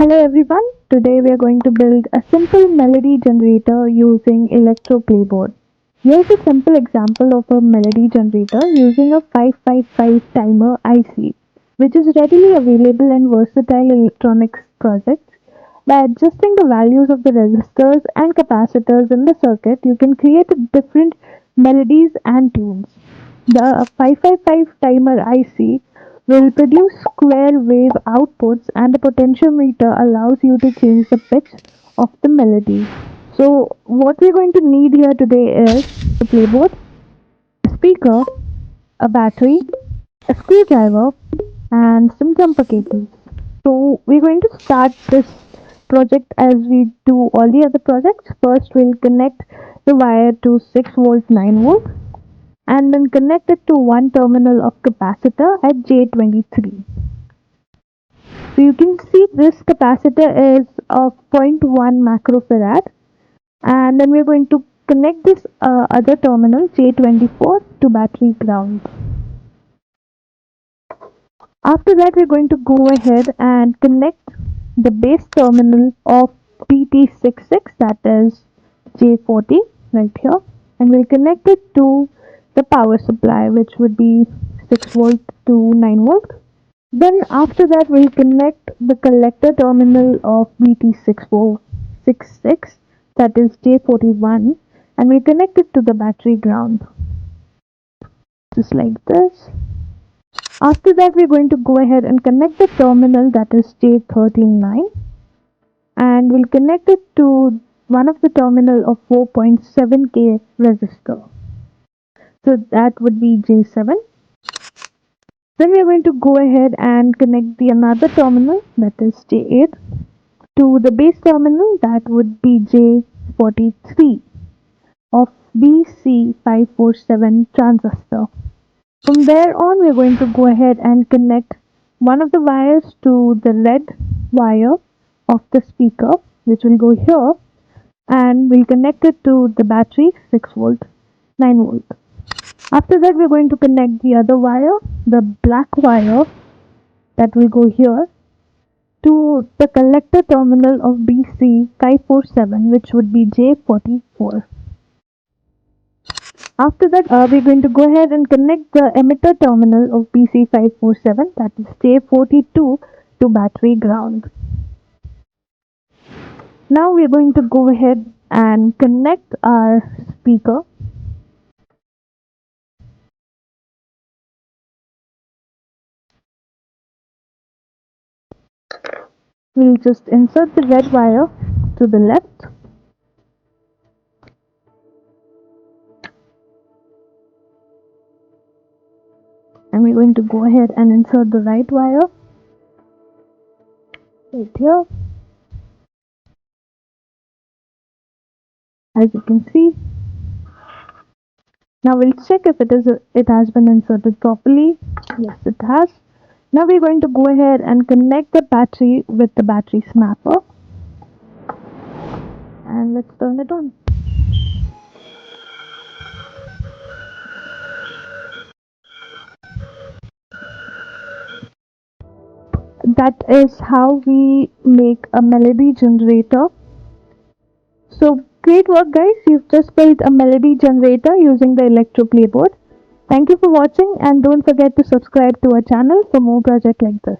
Hello everyone, today we are going to build a simple melody generator using ElectroPlay Board. Here's a simple example of a melody generator using a 555 timer IC, which is readily available in versatile electronics projects. By adjusting the values of the resistors and capacitors in the circuit, you can create different melodies and tunes. The 555 timer IC will produce square wave outputs, and the potentiometer allows you to change the pitch of the melody. So what we're going to need here today is a playboard, a speaker, a battery, a screwdriver, and some jumper cables. So we're going to start this project as we do all the other projects. First we'll connect the wire to 6 volt 9 volt and then connect it to one terminal of capacitor at J23. So you can see this capacitor is of 0.1 microfarad, and then we're going to connect this other terminal J24 to battery ground. After that we're going to go ahead and connect the base terminal of PT66, that is J40 right here, and we'll connect it to the power supply, which would be 6 volt to 9 volt. Then after that we'll connect the collector terminal of BT6466, that is J41, and we'll connect it to the battery ground, just like this. After that we're going to go ahead and connect the terminal, that is J39, and we'll connect it to one of the terminal of 4.7k resistor, so that would be J7. Then we are going to go ahead and connect the another terminal, that is J8, to the base terminal, that would be J43 of BC547 transistor. From there on, we are going to go ahead and connect one of the wires to the red wire of the speaker, which will go here, and we'll connect it to the battery 6 volt 9 volt. After that, we're going to connect the other wire, the black wire that will go here, to the collector terminal of BC547, which would be J44. After that, we're going to go ahead and connect the emitter terminal of BC547, that is J42, to battery ground. Now we're going to go ahead and connect our speaker. We'll just insert the red wire to the left, and we're going to go ahead and insert the right wire right here. As you can see, now we'll check if it has been inserted properly. Yes, it has. Now we're going to go ahead and connect the battery with the battery snapper, and let's turn it on. That is how we make a melody generator. So great work guys, you've just built a melody generator using the ElectroPlay board. Thank you for watching, and don't forget to subscribe to our channel for more projects like this.